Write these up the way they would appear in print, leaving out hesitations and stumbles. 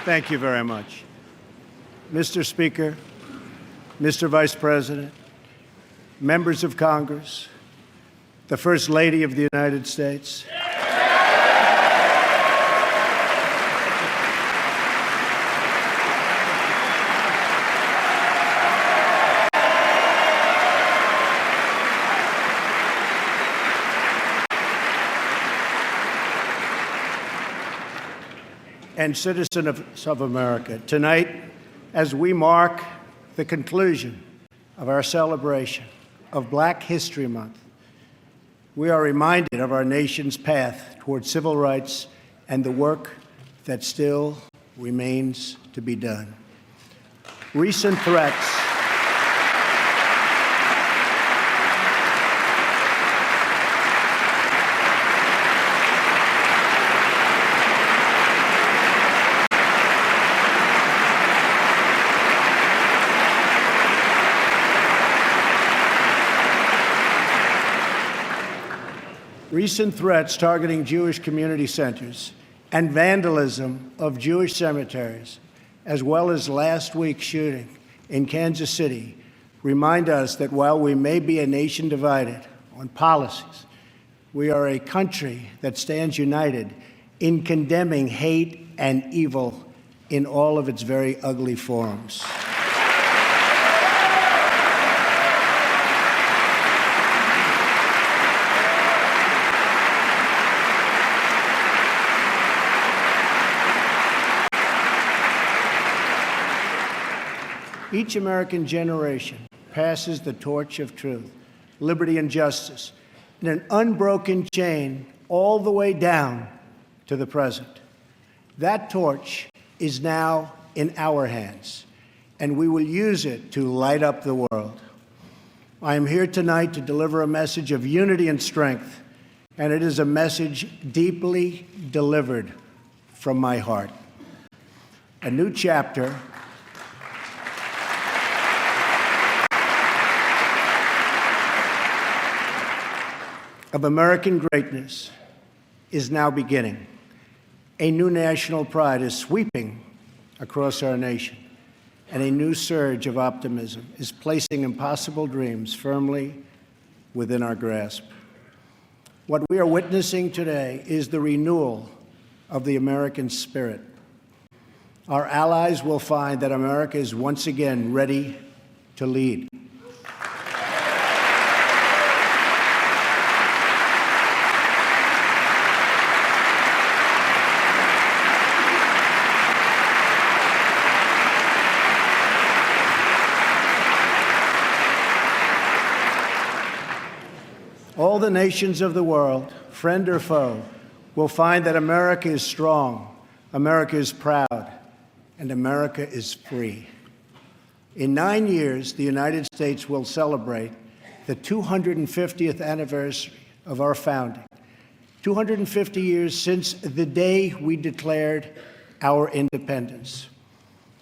Thank you very much. Mr. Speaker, Mr. Vice President, members of Congress, the First Lady of the United States. And citizens of America, tonight, as we mark the conclusion of our celebration of Black History Month, we are reminded of our nation's path toward civil rights and the work that still remains to be done. Recent threats targeting Jewish community centers and vandalism of Jewish cemeteries, as well as last week's shooting in Kansas City, remind us that while we may be a nation divided on policies, we are a country that stands united in condemning hate and evil in all of its very ugly forms. Each American generation passes the torch of truth, liberty, and justice in an unbroken chain all the way down to the present. That torch is now in our hands, and we will use it to light up the world. I am here tonight to deliver a message of unity and strength, and it is a message deeply delivered from my heart. A new chapter of American greatness is now beginning. A new national pride is sweeping across our nation, and a new surge of optimism is placing impossible dreams firmly within our grasp. What we are witnessing today is the renewal of the American spirit. Our allies will find that America is once again ready to lead. All the nations of the world, friend or foe, will find that America is strong, America is proud, and America is free. In 9 years, the United States will celebrate the 250th anniversary of our founding, 250 years since the day we declared our independence.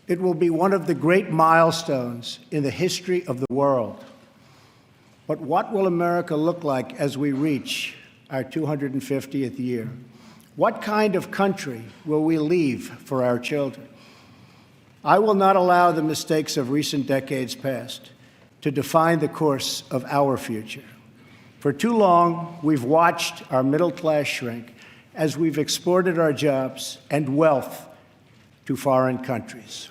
It will be one of the great milestones in the history of the world. But what will America look like as we reach our 250th year? What kind of country will we leave for our children? I will not allow the mistakes of recent decades past to define the course of our future. For too long, we've watched our middle class shrink as we've exported our jobs and wealth to foreign countries.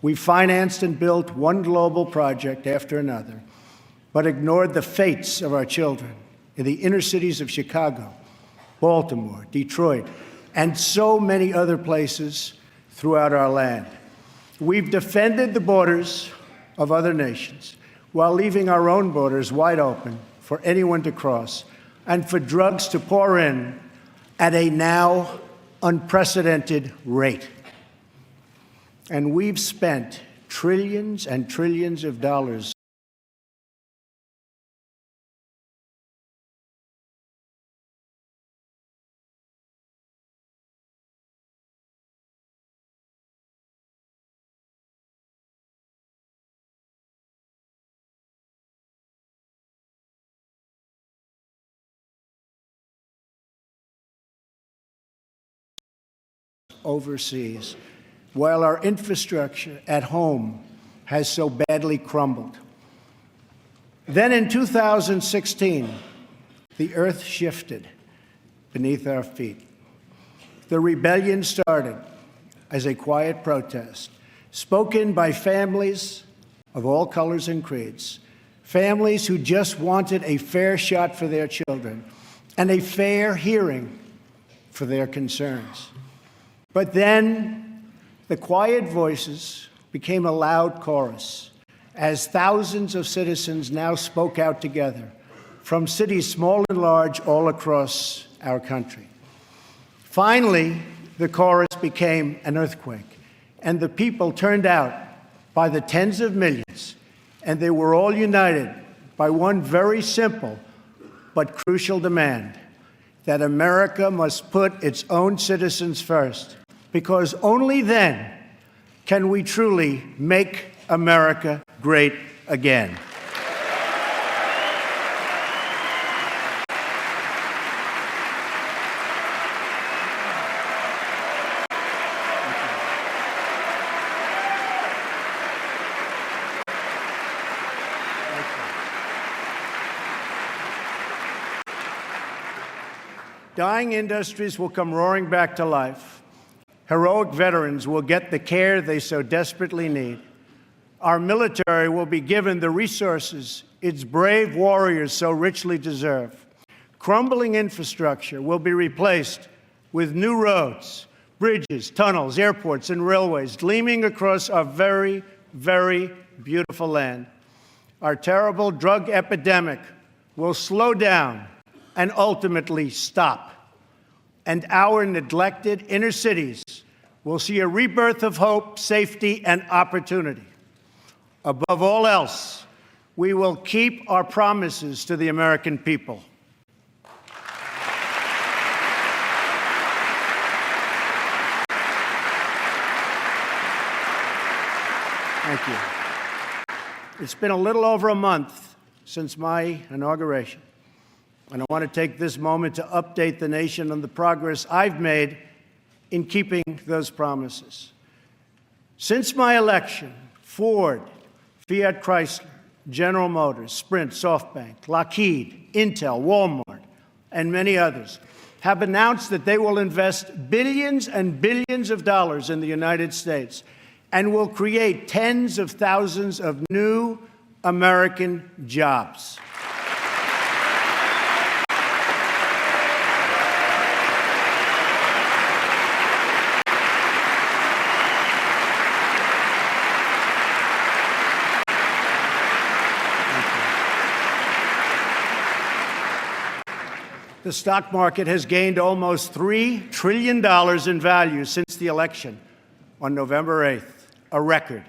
We've financed and built one global project after another, but ignored the fates of our children in the inner cities of Chicago, Baltimore, Detroit, and so many other places throughout our land. We've defended the borders of other nations while leaving our own borders wide open for anyone to cross and for drugs to pour in at a now unprecedented rate. And we've spent trillions and trillions of dollars overseas while our infrastructure at home has so badly crumbled. Then in 2016, the earth shifted beneath our feet. The rebellion started as a quiet protest, spoken by families of all colors and creeds, families who just wanted a fair shot for their children and a fair hearing for their concerns. But then the quiet voices became a loud chorus as thousands of citizens now spoke out together from cities small and large all across our country. Finally, the chorus became an earthquake, and the people turned out by the tens of millions, and they were all united by one very simple but crucial demand: that America must put its own citizens first, because only then can we truly make America great again. Dying industries will come roaring back to life. Heroic veterans will get the care they so desperately need. Our military will be given the resources its brave warriors so richly deserve. Crumbling infrastructure will be replaced with new roads, bridges, tunnels, airports, and railways gleaming across our very, very beautiful land. Our terrible drug epidemic will slow down and ultimately stop. And our neglected inner cities will see a rebirth of hope, safety, and opportunity. Above all else, we will keep our promises to the American people. Thank you. It's been a little over a month since my inauguration, and I want to take this moment to update the nation on the progress I've made in keeping those promises. Since my election, Ford, Fiat Chrysler, General Motors, Sprint, SoftBank, Lockheed, Intel, Walmart, and many others have announced that they will invest billions and billions of dollars in the United States and will create tens of thousands of new American jobs. The stock market has gained almost $3 trillion in value since the election on November 8th, a record.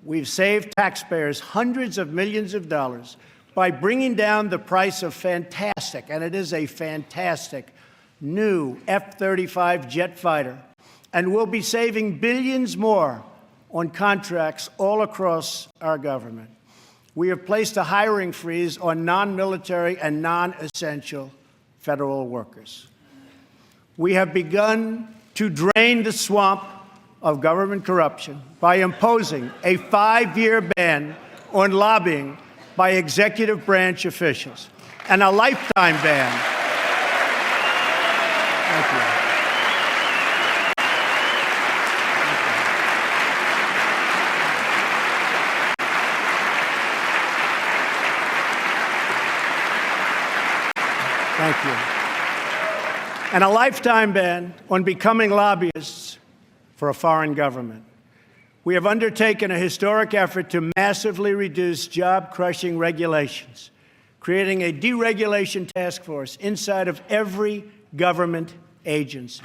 We've saved taxpayers hundreds of millions of dollars by bringing down the price of fantastic, and it is a fantastic, new F-35 jet fighter, and we'll be saving billions more on contracts all across our government. We have placed a hiring freeze on non-military and non-essential federal workers. We have begun to drain the swamp of government corruption by imposing a 5-year ban on lobbying by executive branch officials and a lifetime ban. Thank you. Thank you. And a lifetime ban on becoming lobbyists for a foreign government. We have undertaken a historic effort to massively reduce job-crushing regulations, creating a deregulation task force inside of every government agency.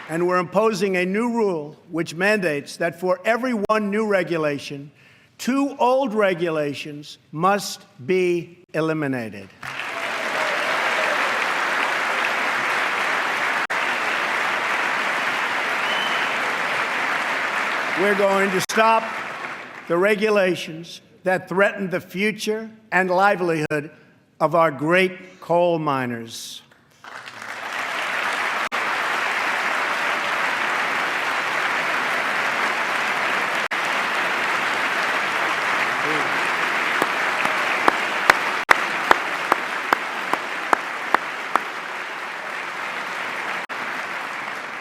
And we're imposing a new rule which mandates that for every one new regulation, 2 old regulations must be eliminated. We're going to stop the regulations that threaten the future and livelihood of our great coal miners.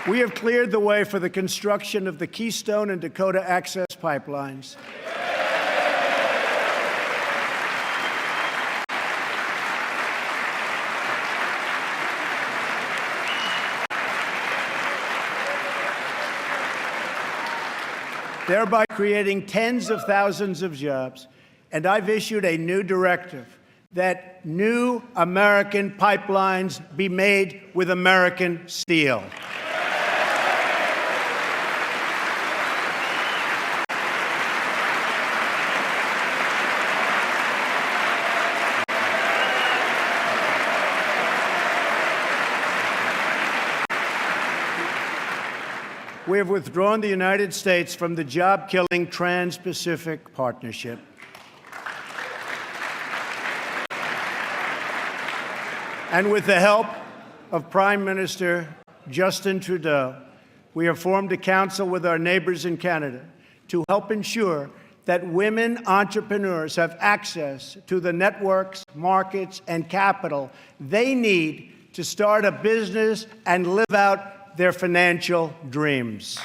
We have cleared the way for the construction of the Keystone and Dakota Access pipelines. Thereby creating tens of thousands of jobs. And I've issued a new directive that new American pipelines be made with American steel. We have withdrawn the United States from the job-killing Trans-Pacific Partnership. And with the help of Prime Minister Justin Trudeau, we have formed a council with our neighbors in Canada to help ensure that women entrepreneurs have access to the networks, markets, and capital they need to start a business and live out their financial dreams.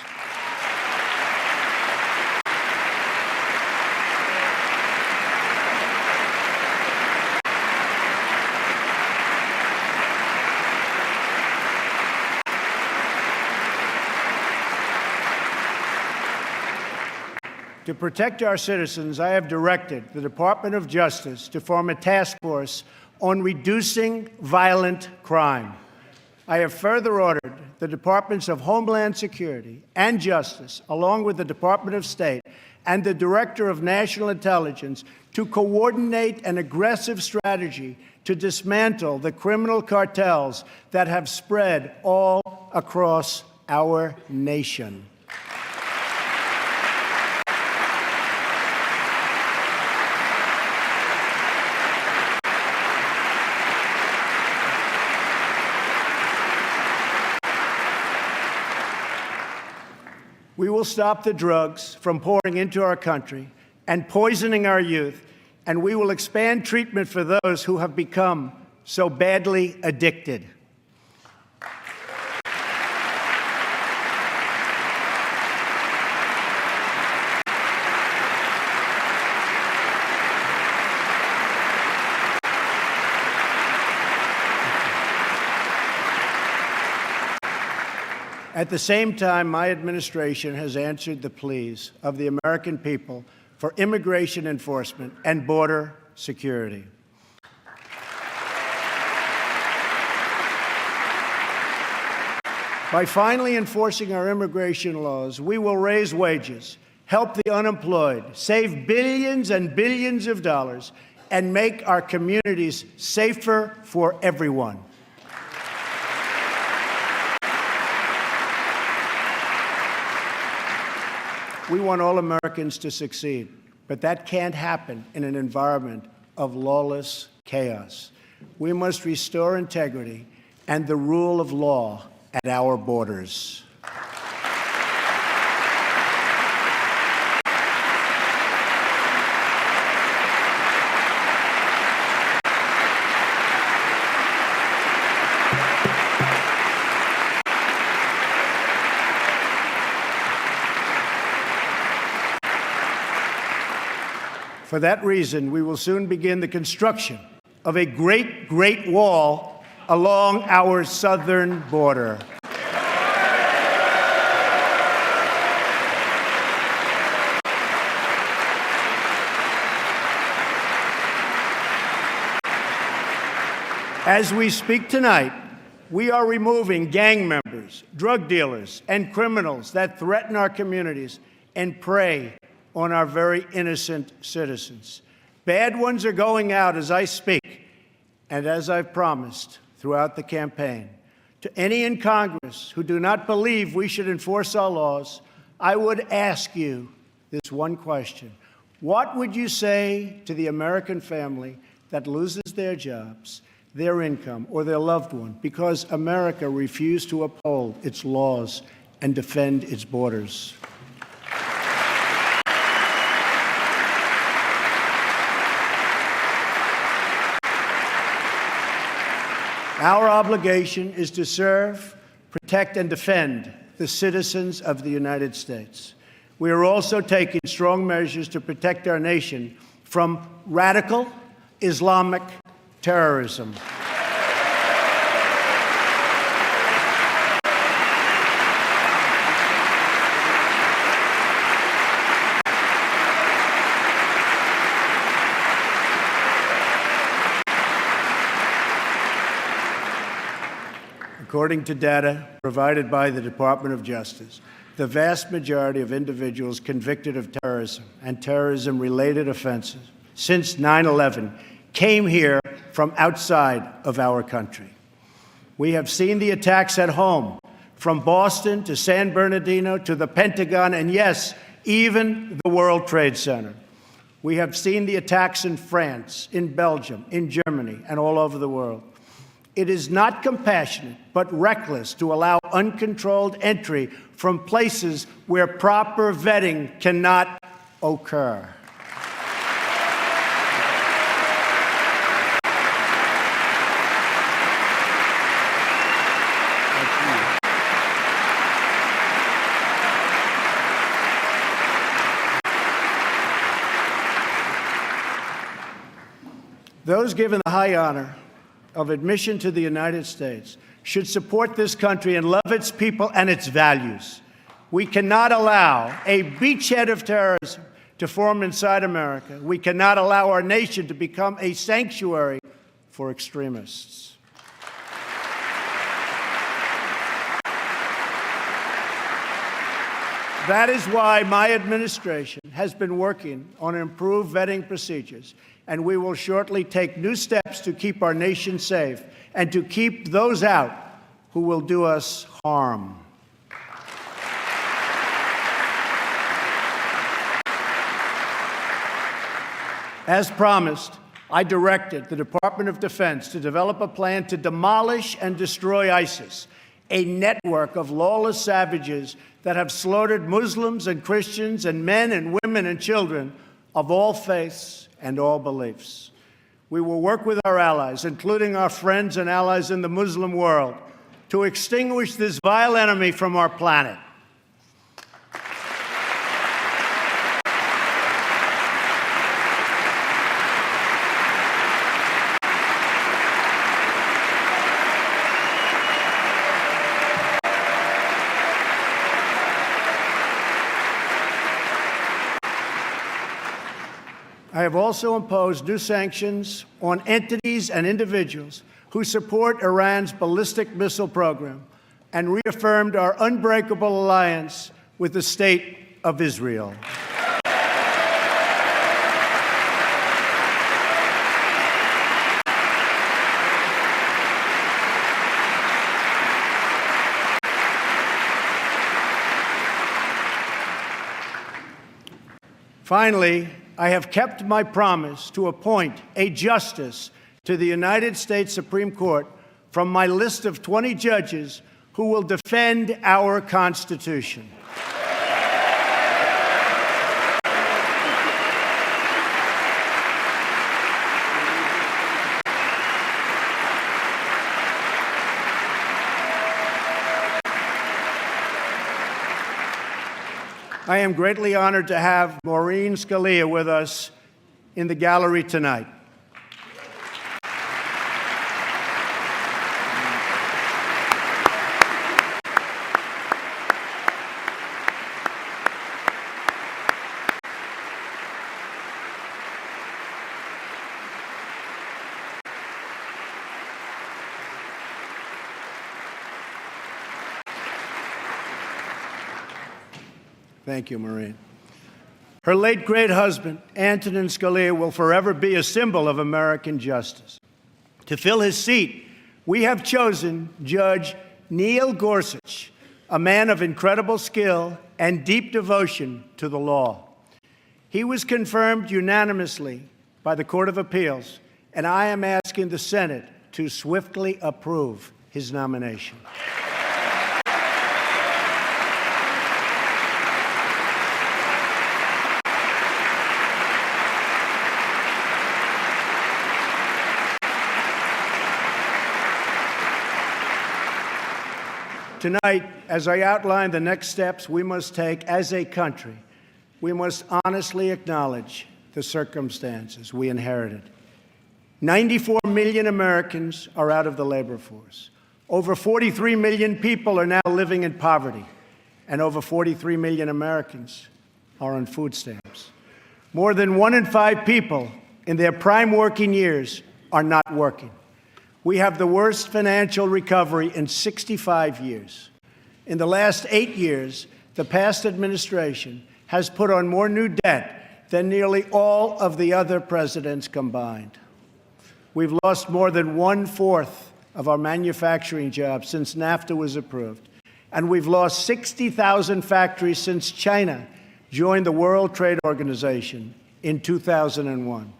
To protect our citizens, I have directed the Department of Justice to form a task force on reducing violent crime. I have further ordered the Departments of Homeland Security and Justice, along with the Department of State and the Director of National Intelligence, to coordinate an aggressive strategy to dismantle the criminal cartels that have spread all across our nation. We will stop the drugs from pouring into our country and poisoning our youth, and we will expand treatment for those who have become so badly addicted. At the same time, my administration has answered the pleas of the American people for immigration enforcement and border security. By finally enforcing our immigration laws, we will raise wages, help the unemployed, save billions and billions of dollars, and make our communities safer for everyone. We want all Americans to succeed, but that can't happen in an environment of lawless chaos. We must restore integrity and the rule of law at our borders. For that reason, we will soon begin the construction of a great, great wall along our southern border. As we speak tonight, we are removing gang members, drug dealers, and criminals that threaten our communities and prey on our very innocent citizens. Bad ones are going out as I speak, and as I've promised throughout the campaign. To any in Congress who do not believe we should enforce our laws, I would ask you this one question. What would you say to the American family that loses their jobs, their income, or their loved one because America refused to uphold its laws and defend its borders. Our obligation is to serve, protect, and defend the citizens of the United States. We are also taking strong measures to protect our nation from radical Islamic terrorism. According to data provided by the Department of Justice, the vast majority of individuals convicted of terrorism and terrorism-related offenses since 9/11 came here from outside of our country. We have seen the attacks at home, from Boston to San Bernardino to the Pentagon, and yes, even the World Trade Center. We have seen the attacks in France, in Belgium, in Germany, and all over the world. It is not compassionate, but reckless to allow uncontrolled entry from places where proper vetting cannot occur. Those given the high honor of admission to the United States should support this country and love its people and its values. We cannot allow a beachhead of terrorism to form inside America. We cannot allow our nation to become a sanctuary for extremists. That is why my administration has been working on improved vetting procedures, and we will shortly take new steps to keep our nation safe and to keep those out who will do us harm. As promised, I directed the Department of Defense to develop a plan to demolish and destroy ISIS, a network of lawless savages that have slaughtered Muslims and Christians and men and women and children of all faiths and all beliefs. We will work with our allies, including our friends and allies in the Muslim world, to extinguish this vile enemy from our planet. I have also imposed new sanctions on entities and individuals who support Iran's ballistic missile program and reaffirmed our unbreakable alliance with the State of Israel. Finally, I have kept my promise to appoint a justice to the United States Supreme Court from my list of 20 judges who will defend our Constitution. I am greatly honored to have Maureen Scalia with us in the gallery tonight. Thank you, Maureen. Her late great husband, Antonin Scalia, will forever be a symbol of American justice. To fill his seat, we have chosen Judge Neil Gorsuch, a man of incredible skill and deep devotion to the law. He was confirmed unanimously by the Court of Appeals and I am asking the Senate to swiftly approve his nomination. Tonight, as I outline the next steps we must take as a country, we must honestly acknowledge the circumstances we inherited. 94 million Americans are out of the labor force. Over 43 million people are now living in poverty, and over 43 million Americans are on food stamps. More than 1 in 5 people in their prime working years are not working. We have the worst financial recovery in 65 years. In the last 8 years, the past administration has put on more new debt than nearly all of the other presidents combined. We've lost more than 1/4 of our manufacturing jobs since NAFTA was approved, and we've lost 60,000 factories since China joined the World Trade Organization in 2001.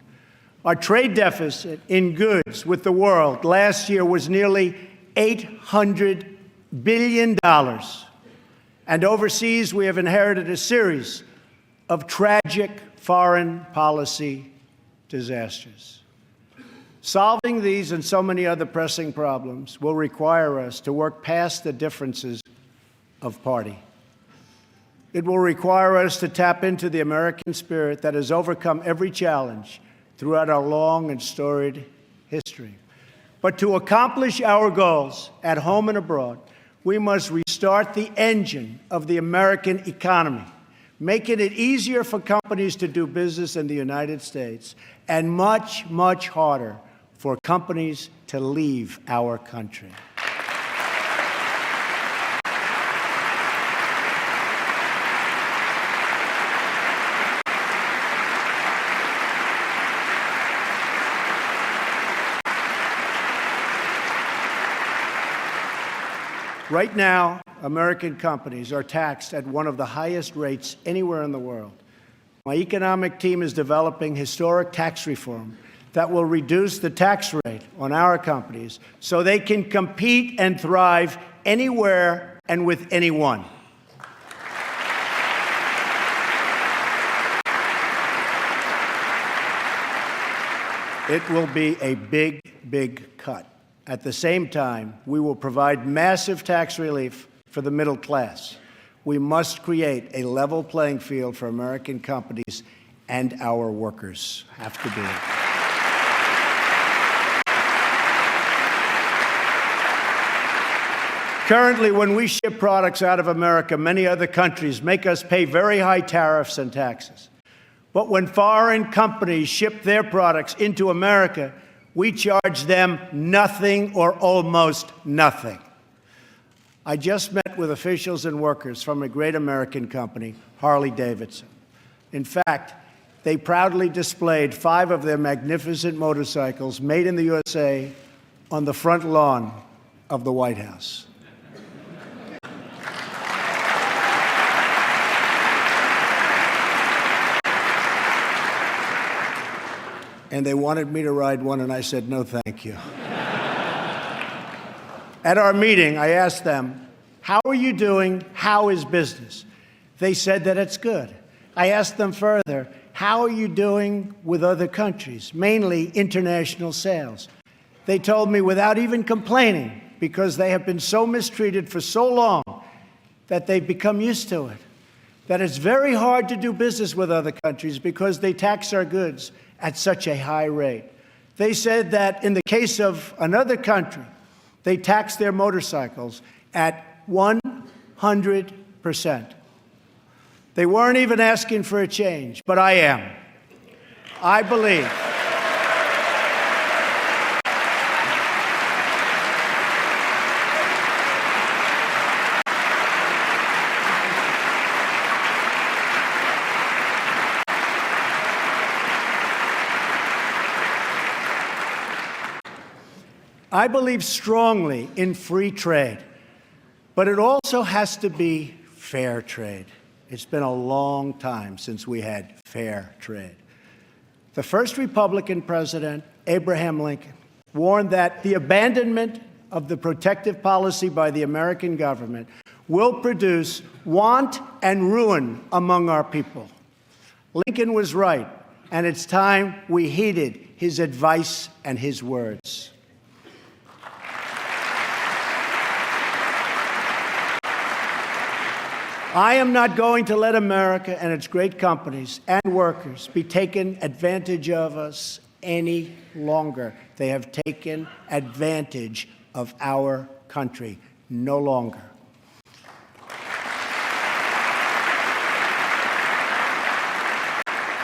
Our trade deficit in goods with the world last year was nearly $800 billion. And overseas, we have inherited a series of tragic foreign policy disasters. Solving these and so many other pressing problems will require us to work past the differences of party. It will require us to tap into the American spirit that has overcome every challenge throughout our long and storied history. But to accomplish our goals at home and abroad, we must restart the engine of the American economy, making it easier for companies to do business in the United States and much, much harder for companies to leave our country. Right now, American companies are taxed at one of the highest rates anywhere in the world. My economic team is developing historic tax reform that will reduce the tax rate on our companies so they can compete and thrive anywhere and with anyone. It will be a big, big cut. At the same time, we will provide massive tax relief for the middle class. We must create a level playing field for American companies, and our workers have to do it. Currently, when we ship products out of America, many other countries make us pay very high tariffs and taxes. But when foreign companies ship their products into America, we charge them nothing or almost nothing. I just met with officials and workers from a great American company, Harley-Davidson. In fact, they proudly displayed 5 of their magnificent motorcycles made in the USA on the front lawn of the White House. And they wanted me to ride one, and I said, no, thank you. At our meeting, I asked them, how are you doing? How is business? They said that it's good. I asked them further, how are you doing with other countries, mainly international sales? They told me without even complaining, because they have been so mistreated for so long that they've become used to it, that it's very hard to do business with other countries because they tax our goods at such a high rate. They said that in the case of another country, they tax their motorcycles at 100%. They weren't even asking for a change, but I am. I believe. I believe strongly in free trade, but it also has to be fair trade. It's been a long time since we had fair trade. The first Republican president Abraham Lincoln, warned that the abandonment of the protective policy by the American government will produce want and ruin among our people. Lincoln was right, and it's time we heeded his advice and his words. I am not going to let America and its great companies and workers be taken advantage of us any longer. They have taken advantage of our country. No longer.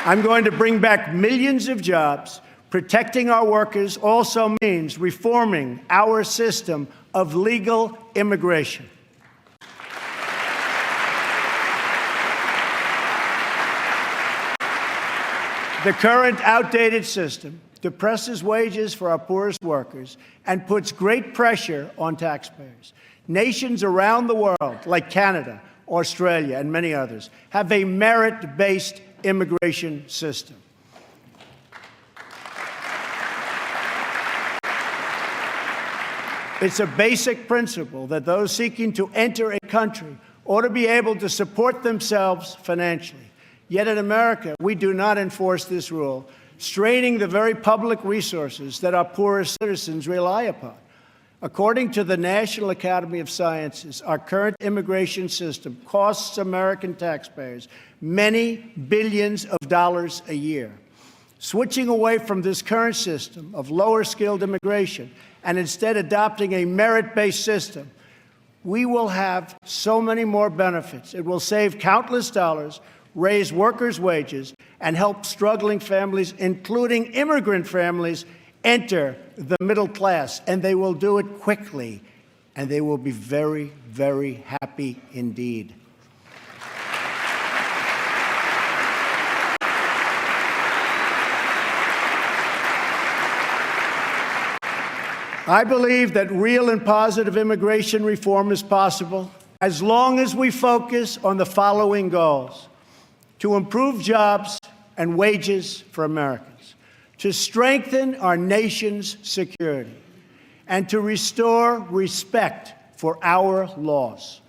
I'm going to bring back millions of jobs. Protecting our workers also means reforming our system of legal immigration. The current outdated system depresses wages for our poorest workers and puts great pressure on taxpayers. Nations around the world, like Canada, Australia, and many others, have a merit-based immigration system. It's a basic principle that those seeking to enter a country ought to be able to support themselves financially. Yet in America, we do not enforce this rule, straining the very public resources that our poorest citizens rely upon. According to the National Academy of Sciences, our current immigration system costs American taxpayers many billions of dollars a year. Switching away from this current system of lower-skilled immigration and instead adopting a merit-based system, we will have so many more benefits. It will save countless dollars, raise workers' wages, and help struggling families, including immigrant families, enter the middle class. And they will do it quickly, and they will be very, very happy indeed. I believe that real and positive immigration reform is possible as long as we focus on the following goals: to improve jobs and wages for Americans, to strengthen our nation's security, and to restore respect for our laws.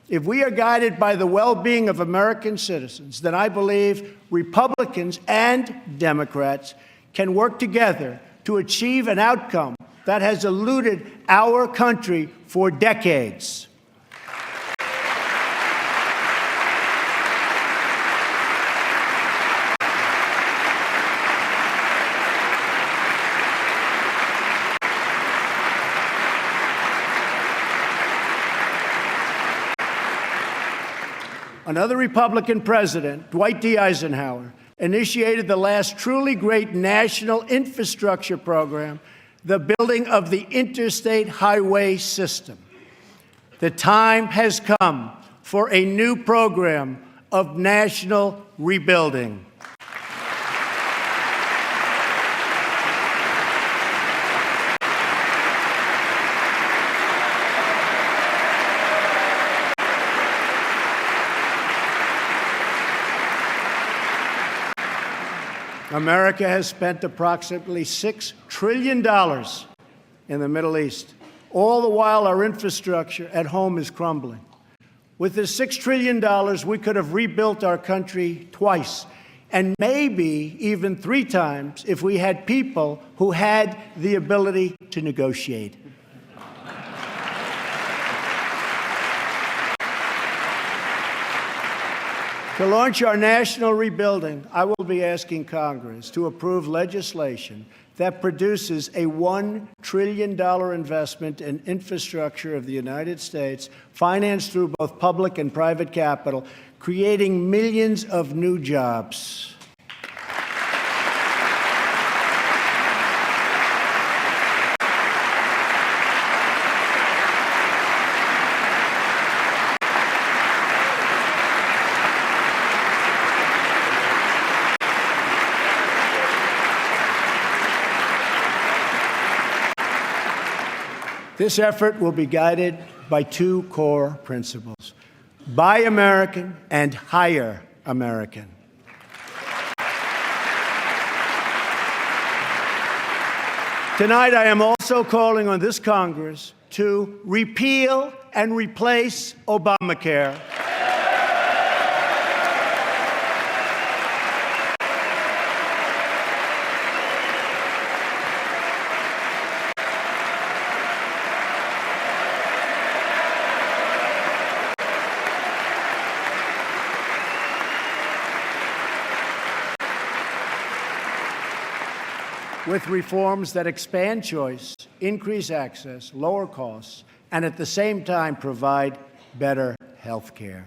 If we are guided by the well-being of American citizens, then I believe Republicans and Democrats can work together to achieve an outcome that has eluded our country for decades. Another Republican president, Dwight D. Eisenhower, initiated the last truly great national infrastructure program, the building of the interstate highway system. The time has come for a new program of national rebuilding. America has spent approximately $6 trillion in the Middle East. All the while, our infrastructure at home is crumbling. With this $6 trillion, we could have rebuilt our country twice, and maybe even 3 times if we had people who had the ability to negotiate. To launch our national rebuilding, I will be asking Congress to approve legislation that produces a $1 trillion investment in infrastructure of the United States, financed through both public and private capital, creating millions of new jobs. This effort will be guided by 2 core principles: Buy American and Hire American. Tonight, I am also calling on this Congress to repeal and replace ObamaCare. With reforms that expand choice, increase access, lower costs, and at the same time provide better health care.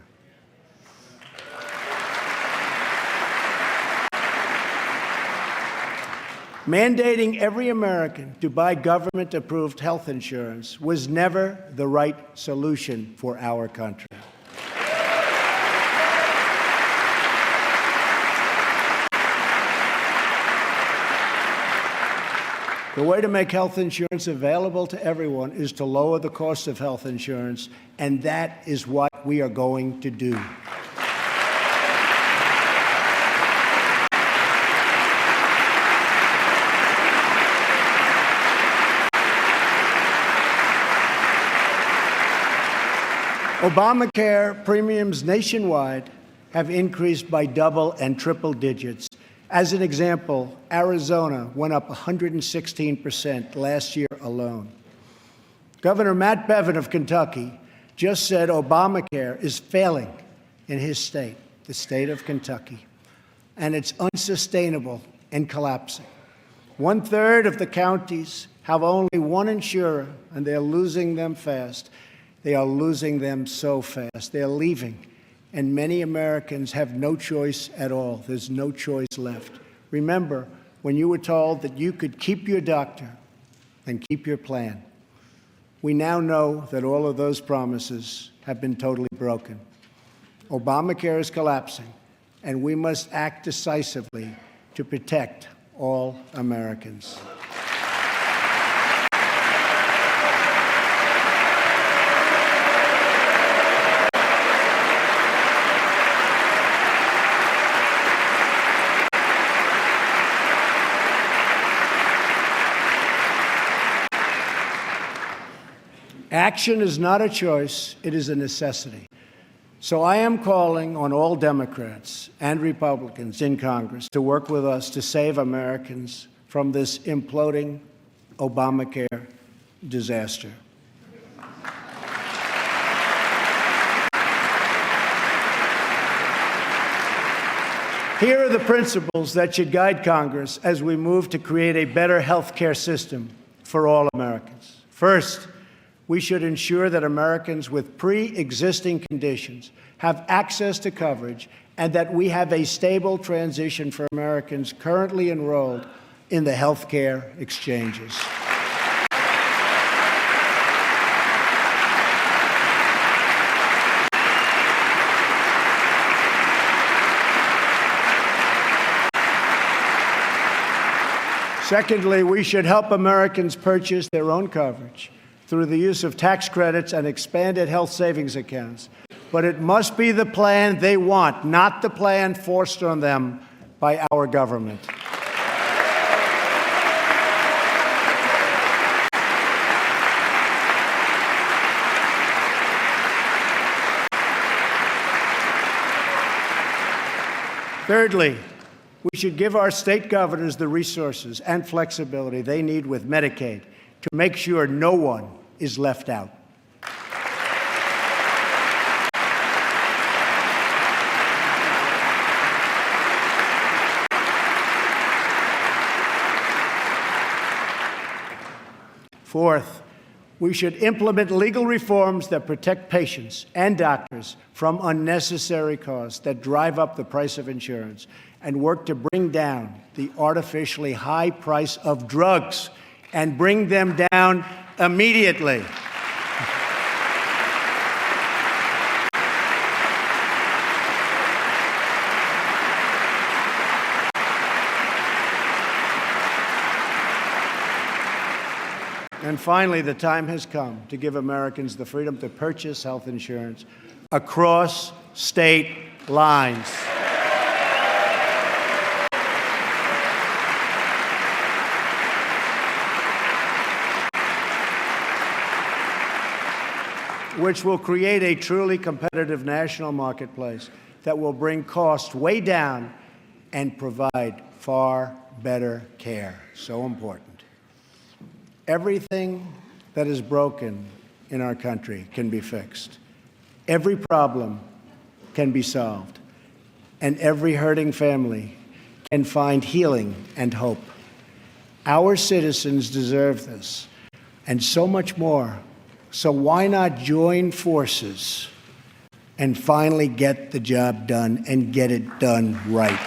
Mandating every American to buy government-approved health insurance was never the right solution for our country. The way to make health insurance available to everyone is to lower the cost of health insurance, and that is what we are going to do. ObamaCare premiums nationwide have increased by double and triple digits. As an example, Arizona went up 116% last year alone. Governor Matt Bevin of Kentucky just said Obamacare is failing in his state, the state of Kentucky, and it's unsustainable and collapsing. 1/3 of the counties have only one insurer, and they're losing them fast. They are losing them so fast. They're leaving. And many Americans have no choice at all. There's no choice left. Remember, when you were told that you could keep your doctor and keep your plan, we now know that all of those promises have been totally broken. Obamacare is collapsing, and we must act decisively to protect all Americans. Action is not a choice, it is a necessity. So I am calling on all Democrats and Republicans in Congress to work with us to save Americans from this imploding Obamacare disaster. Here are the principles that should guide Congress as we move to create a better health care system for all Americans. First, we should ensure that Americans with pre-existing conditions have access to coverage and that we have a stable transition for Americans currently enrolled in the health care exchanges. Secondly, we should help Americans purchase their own coverage through the use of tax credits and expanded health savings accounts. But it must be the plan they want, not the plan forced on them by our government. Thirdly, we should give our state governors the resources and flexibility they need with Medicaid to make sure no one is left out. Fourth, we should implement legal reforms that protect patients and doctors from unnecessary costs that drive up the price of insurance and work to bring down the artificially high price of drugs and bring them down immediately. And finally, the time has come to give Americans the freedom to purchase health insurance across state lines. which will create a truly competitive national marketplace that will bring costs way down and provide far better care. So important. Everything that is broken in our country can be fixed. Every problem can be solved. And every hurting family can find healing and hope. Our citizens deserve this, and so much more. So why not join forces and finally get the job done and get it done right?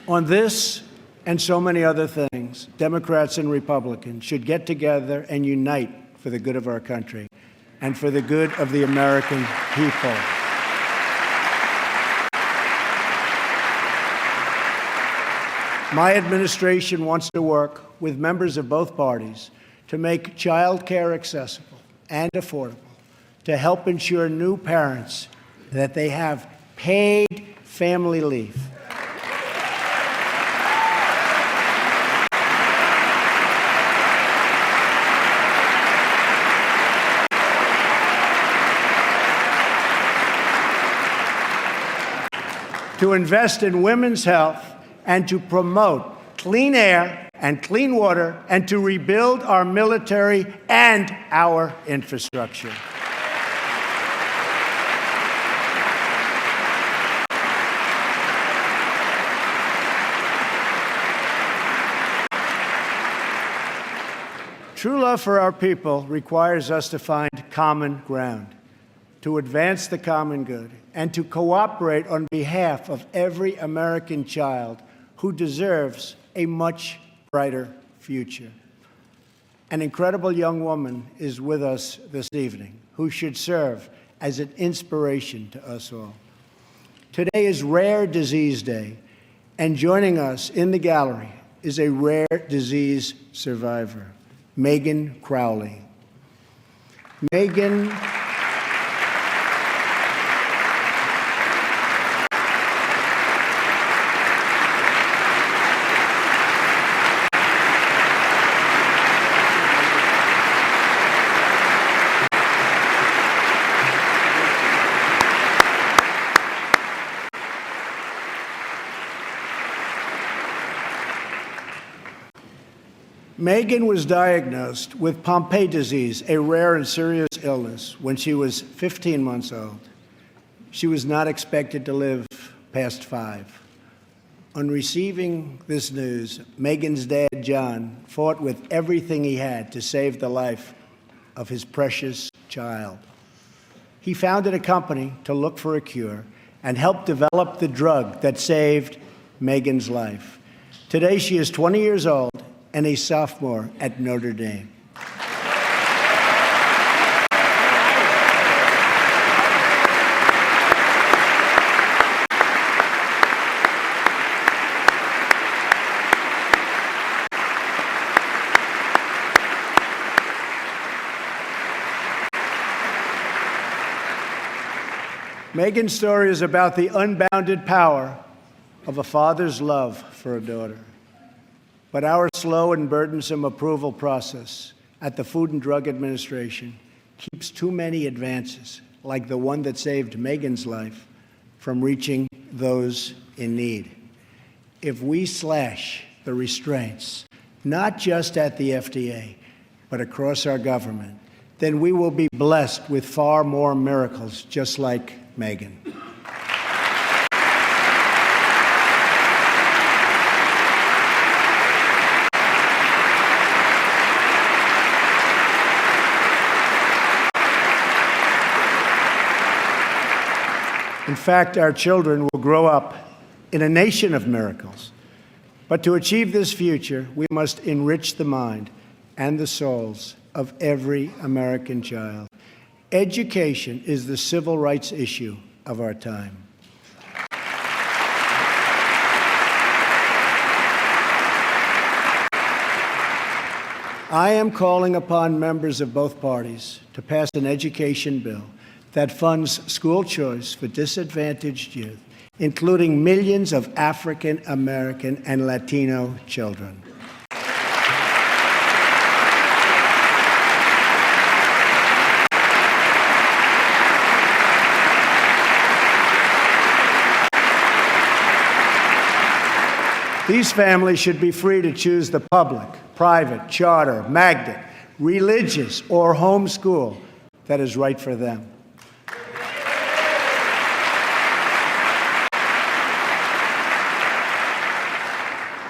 On this and so many other things, Democrats and Republicans should get together and unite for the good of our country and for the good of the American people. My administration wants to work with members of both parties to make child care accessible and affordable, to help ensure new parents that they have paid family leave, to invest in women's health, and to promote clean air and clean water, and to rebuild our military and our infrastructure. True love for our people requires us to find common ground, to advance the common good, and to cooperate on behalf of every American child who deserves a much brighter future. An incredible young woman is with us this evening who should serve as an inspiration to us all. Today is Rare Disease Day, and joining us in the gallery is a rare disease survivor, Megan Crowley. Megan Megan was diagnosed with Pompe disease, a rare and serious illness, when she was 15 months old. She was not expected to live past 5. On receiving this news, Megan's dad, John, fought with everything he had to save the life of his precious child. He founded a company to look for a cure and helped develop the drug that saved Megan's life. Today, she is 20 years old and a sophomore at Notre Dame. Megan's story is about the unbounded power of a father's love for a daughter. But our slow and burdensome approval process at the Food and Drug Administration keeps too many advances, like the one that saved Megan's life, from reaching those in need. If we slash the restraints, not just at the FDA, but across our government, then we will be blessed with far more miracles just like Megan. In fact, our children will grow up in a nation of miracles. But to achieve this future, we must enrich the mind and the souls of every American child. Education is the civil rights issue of our time. I am calling upon members of both parties to pass an education bill that funds school choice for disadvantaged youth, including millions of African American and Latino children. These families should be free to choose the public, private, charter, magnet, religious, or home school that is right for them.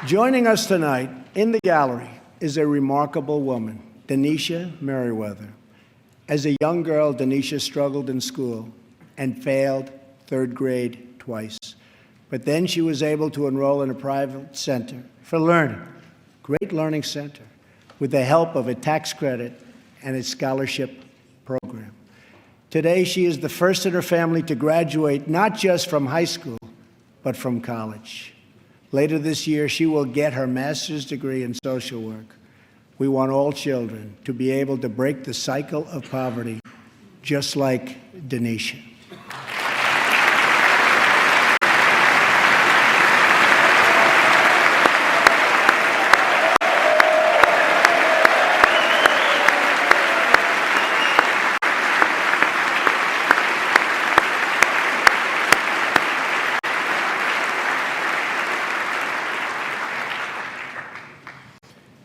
Joining us tonight in the gallery is a remarkable woman, Denisha Merriweather. As a young girl, Denisha struggled in school and failed third grade twice. But then she was able to enroll in a private center for learning, great learning center, with the help of a tax credit and a scholarship program. Today, she is the first in her family to graduate not just from high school, but from college. Later this year, she will get her master's degree in social work. We want all children to be able to break the cycle of poverty, just like Denisha.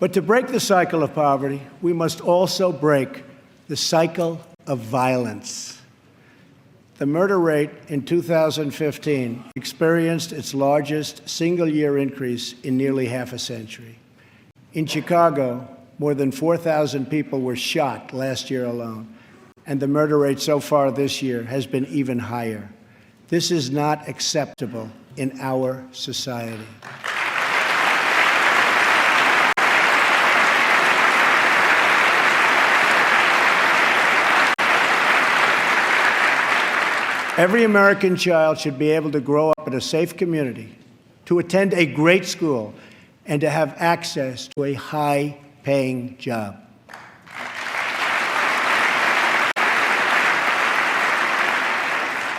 But to break the cycle of poverty, we must also break the cycle of violence. The murder rate in 2015 experienced its largest single-year increase in nearly half a century. In Chicago, more than 4,000 people were shot last year alone, and the murder rate so far this year has been even higher. This is not acceptable in our society. Every American child should be able to grow up in a safe community, to attend a great school, and to have access to a high-paying job.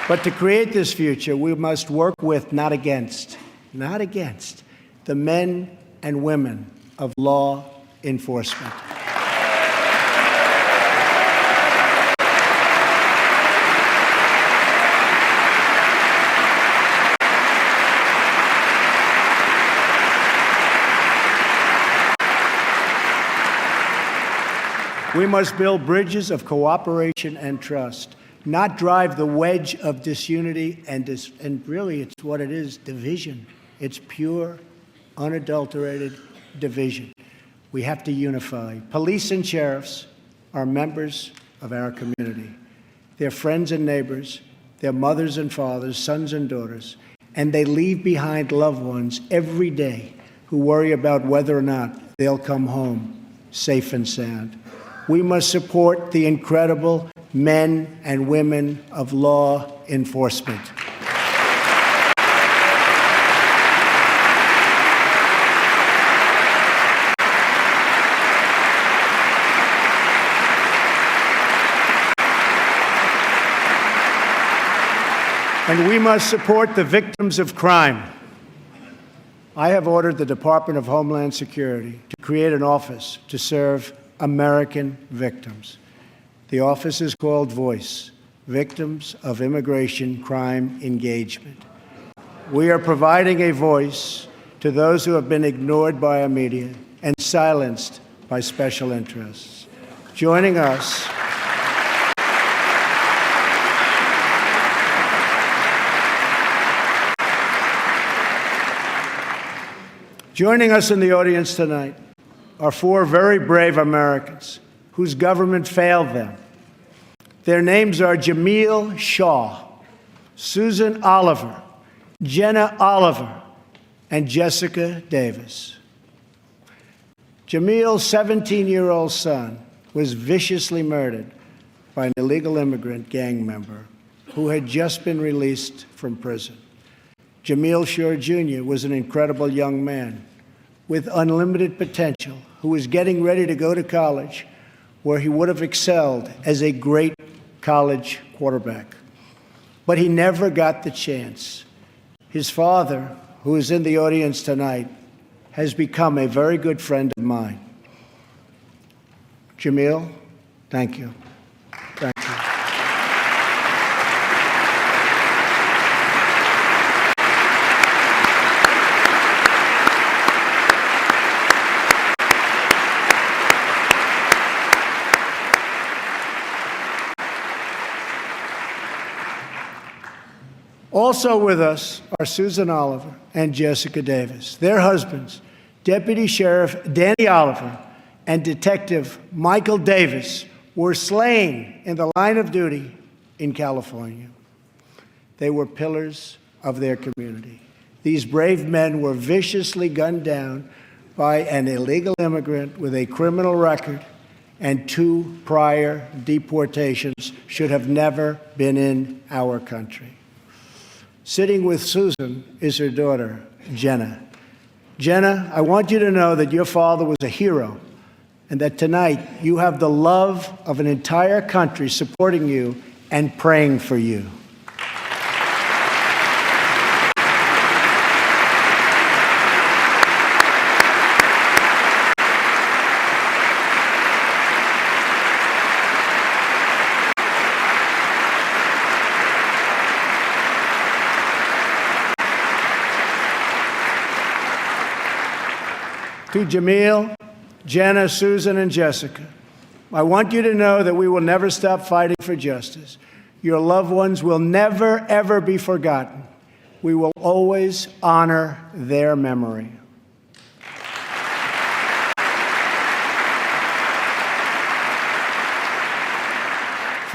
But to create this future, we must work with, not against, the men and women of law enforcement. We must build bridges of cooperation and trust, not drive the wedge of disunity and really it's what it is, division. It's pure, unadulterated division. We have to unify. Police and sheriffs are members of our community. They're friends and neighbors. They're mothers and fathers, sons and daughters, and they leave behind loved ones every day who worry about whether or not they'll come home safe and sound. We must support the incredible men and women of law enforcement. And we must support the victims of crime. I have ordered the Department of Homeland Security to create an office to serve American victims. The office is called VOICE, Victims of Immigration Crime Engagement. We are providing a voice to those who have been ignored by our media and silenced by special interests. Joining us in the audience tonight are four very brave Americans whose government failed them. Their names are Jamil Shaw, Susan Oliver, Jenna Oliver, and Jessica Davis. Jamil's 17-year-old son was viciously murdered by an illegal immigrant gang member who had just been released from prison. Jamil Shaw Jr. was an incredible young man with unlimited potential, who was getting ready to go to college, where he would have excelled as a great college quarterback. But he never got the chance. His father, who is in the audience tonight, has become a very good friend of mine. Jamil, thank you. Thank you. Also with us are Susan Oliver and Jessica Davis. Their husbands, Deputy Sheriff Danny Oliver and Detective Michael Davis, were slain in the line of duty in California. They were pillars of their community. These brave men were viciously gunned down by an illegal immigrant with a criminal record and 2 prior deportations, should have never been in our country. Sitting with Susan is her daughter, Jenna. Jenna, I want you to know that your father was a hero and that tonight you have the love of an entire country supporting you and praying for you. To Jamil, Jenna, Susan, and Jessica, I want you to know that we will never stop fighting for justice. Your loved ones will never, ever be forgotten. We will always honor their memory.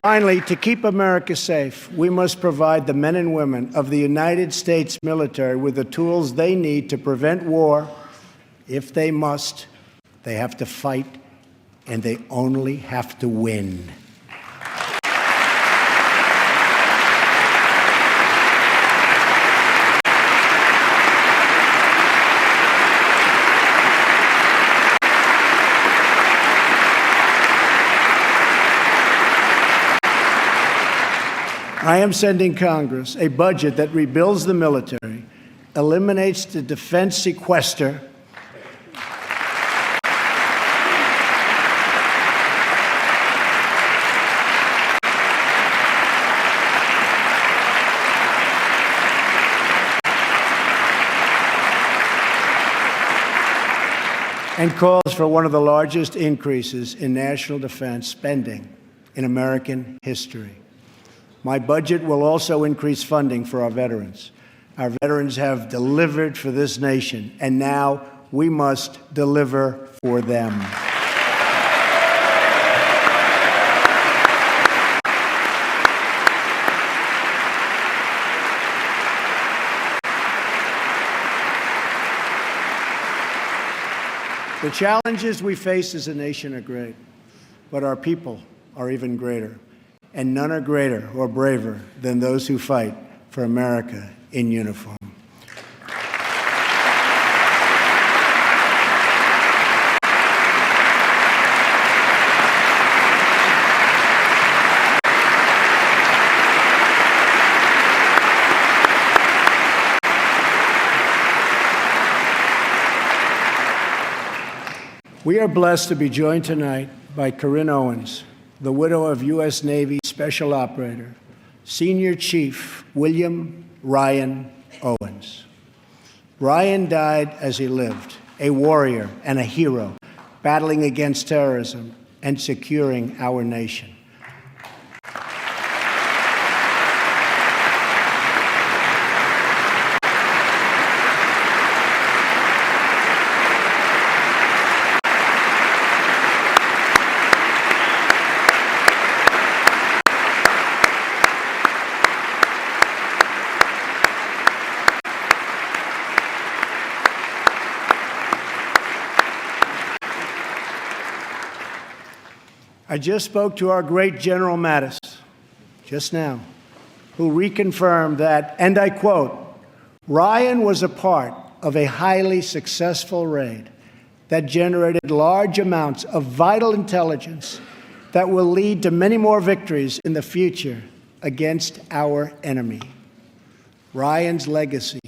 Finally, to keep America safe, we must provide the men and women of the United States military with the tools they need to prevent war. If they must, they have to fight, and they only have to win. I am sending Congress a budget that rebuilds the military, eliminates the defense sequester, and calls for one of the largest increases in national defense spending in American history. My budget will also increase funding for our veterans. Our veterans have delivered for this nation, and now we must deliver for them. The challenges we face as a nation are great, but our people are even greater, and none are greater or braver than those who fight for America in uniform. We are blessed to be joined tonight by Corinne Owens, the widow of U.S. Navy Special Operator, Senior Chief William Ryan Owens. Ryan died as he lived, a warrior and a hero, battling against terrorism and securing our nation. I just spoke to our great General Mattis, just now, who reconfirmed that, and I quote, "Ryan was a part of a highly successful raid that generated large amounts of vital intelligence that will lead to many more victories in the future against our enemy. Ryan's legacy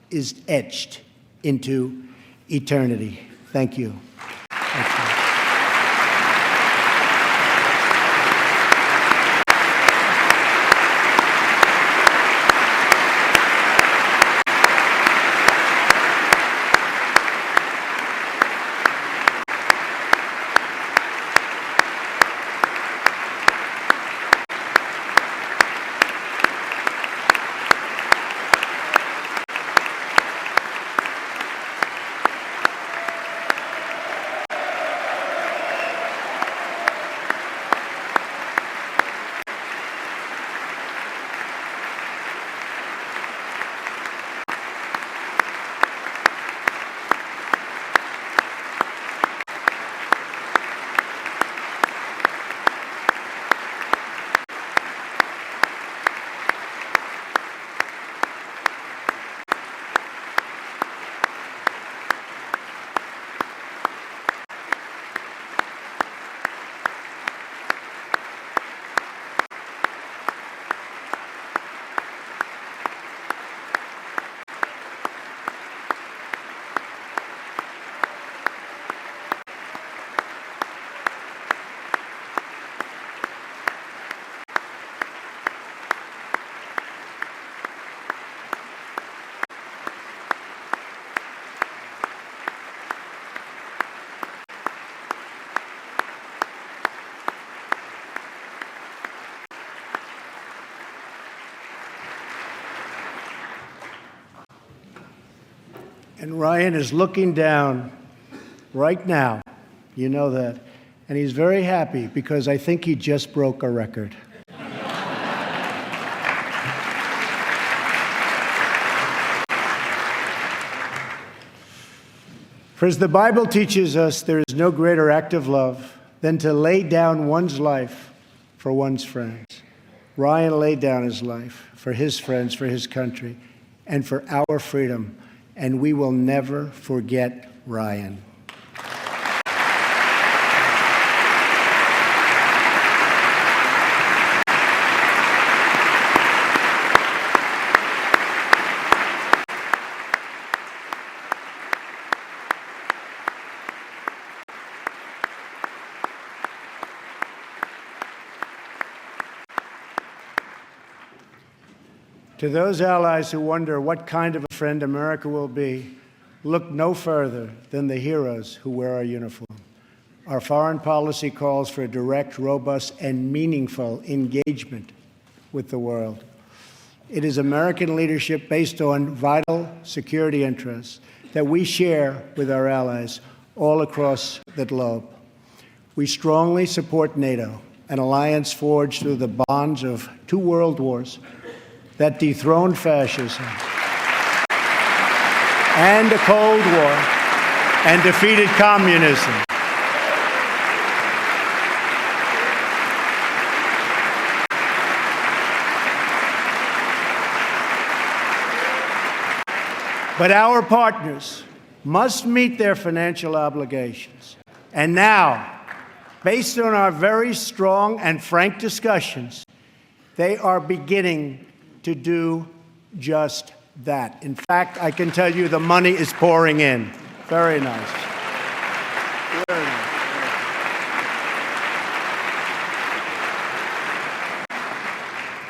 is etched into eternity. Thank you. Thank you. And Ryan is looking down right now. You know that. And he's very happy because I think he just broke a record. For as the Bible teaches us, there is no greater act of love than to lay down one's life for one's friends. Ryan laid down his life for his friends, for his country, and for our freedom. And we will never forget Ryan. To those allies who wonder what kind of a friend America will be, look no further than the heroes who wear our uniform. Our foreign policy calls for a direct, robust, and meaningful engagement with the world. It is American leadership based on vital security interests that we share with our allies all across the globe. We strongly support NATO, an alliance forged through the bonds of 2 world wars that dethroned fascism and a Cold War and defeated communism. But our partners must meet their financial obligations. And now, based on our very strong and frank discussions, they are beginning to do just that. In fact, I can tell you the money is pouring in. Very nice. Very nice.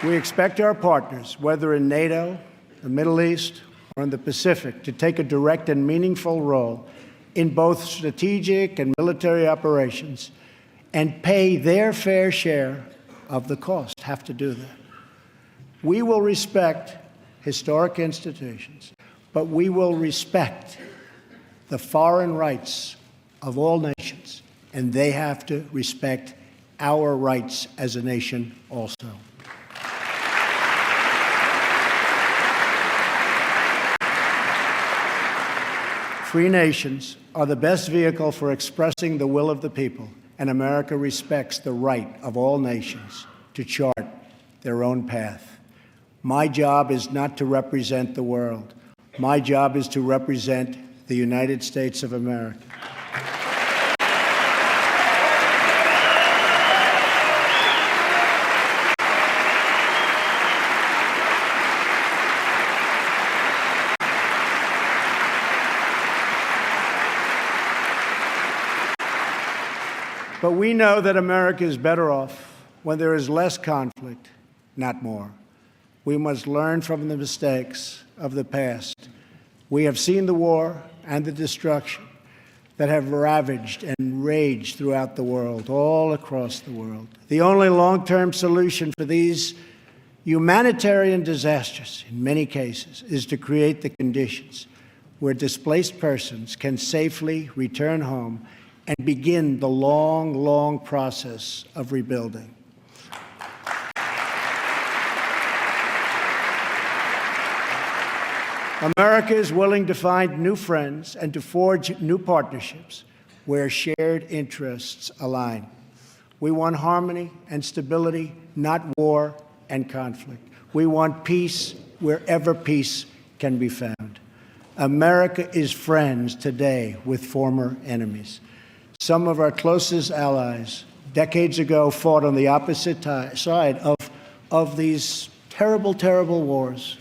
We expect our partners, whether in NATO, the Middle East, or in the Pacific, to take a direct and meaningful role in both strategic and military operations and pay their fair share of the cost, have to do that. We will respect historic institutions, but we will respect the foreign rights of all nations, and they have to respect our rights as a nation also. Free nations are the best vehicle for expressing the will of the people, and America respects the right of all nations to chart their own path. My job is not to represent the world. My job is to represent the United States of America. But we know that America is better off when there is less conflict, not more. We must learn from the mistakes of the past. We have seen the war and the destruction that have ravaged and raged throughout the world, all across the world. The only long-term solution for these humanitarian disasters, in many cases, is to create the conditions where displaced persons can safely return home and begin the long, long process of rebuilding. America is willing to find new friends and to forge new partnerships where shared interests align. We want harmony and stability, not war and conflict. We want peace wherever peace can be found. America is friends today with former enemies. Some of our closest allies decades ago fought on the opposite side of these terrible, terrible wars.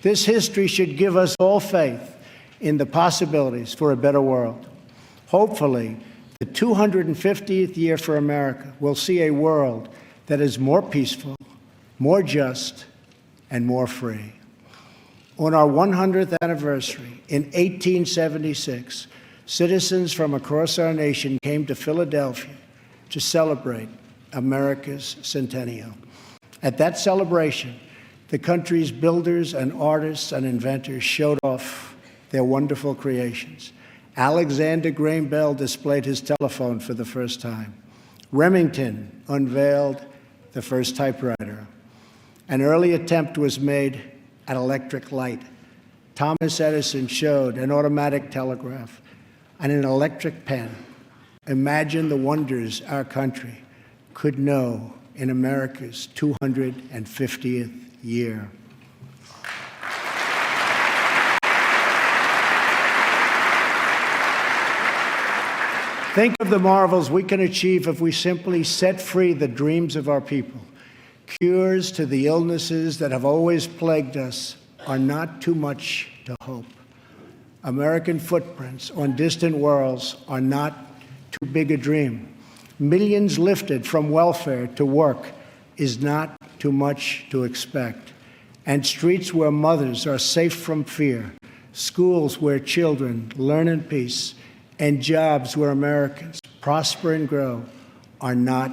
This history should give us all faith in the possibilities for a better world. Hopefully, the 250th year for America will see a world that is more peaceful, more just, and more free. On our 100th anniversary in 1876, citizens from across our nation came to Philadelphia to celebrate America's centennial. At that celebration, the country's builders and artists and inventors showed off their wonderful creations. Alexander Graham Bell displayed his telephone for the first time. Remington unveiled the first typewriter. An early attempt was made at electric light. Thomas Edison showed an automatic telegraph and an electric pen. Imagine the wonders our country could know in America's 250th year. Think of the marvels we can achieve if we simply set free the dreams of our people. Cures to the illnesses that have always plagued us are not too much to hope. American footprints on distant worlds are not too big a dream. Millions lifted from welfare to work is not too much to expect. And streets where mothers are safe from fear, schools where children learn in peace, and jobs where Americans prosper and grow are not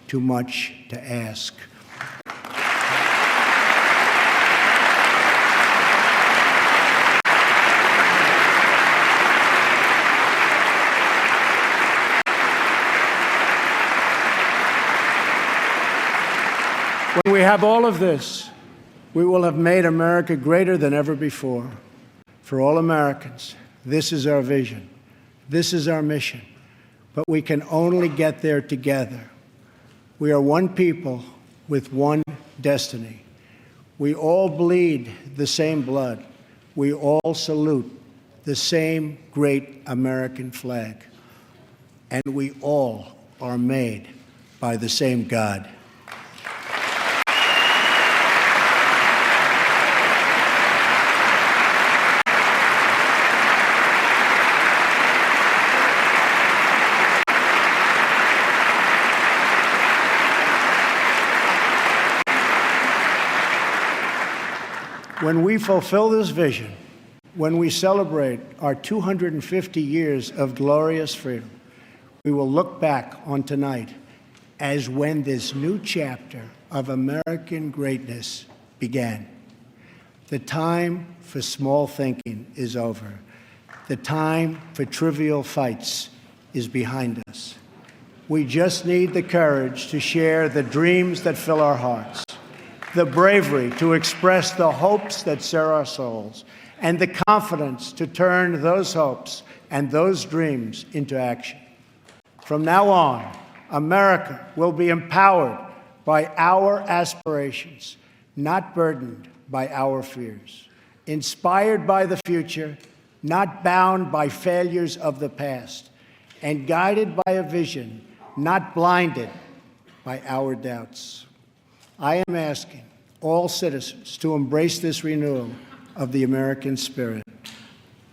too much to ask. When we have all of this, we will have made America greater than ever before. For all Americans, this is our vision. This is our mission. But we can only get there together. We are one people with one destiny. We all bleed the same blood. We all salute the same great American flag. And we all are made by the same God. When we fulfill this vision, when we celebrate our 250 years of glorious freedom, we will look back on tonight as when this new chapter of American greatness began. The time for small thinking is over. The time for trivial fights is behind us. We just need the courage to share the dreams that fill our hearts, the bravery to express the hopes that stir our souls, and the confidence to turn those hopes and those dreams into action. From now on, America will be empowered by our aspirations, not burdened by our fears, inspired by the future, not bound by failures of the past, and guided by a vision, not blinded by our doubts. I am asking all citizens to embrace this renewal of the American spirit.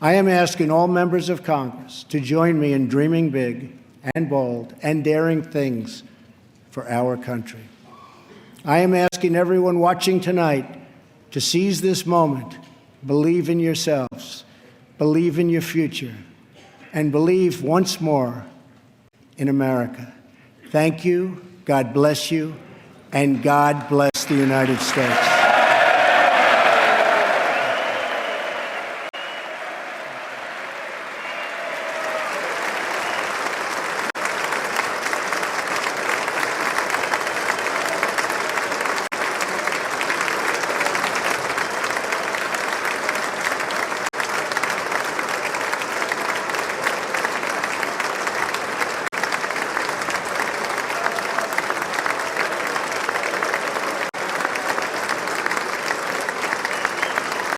I am asking all members of Congress to join me in dreaming big and bold and daring things for our country. I am asking everyone watching tonight to seize this moment, believe in yourselves, believe in your future, and believe once more in America. Thank you, God bless you, and God bless the United States.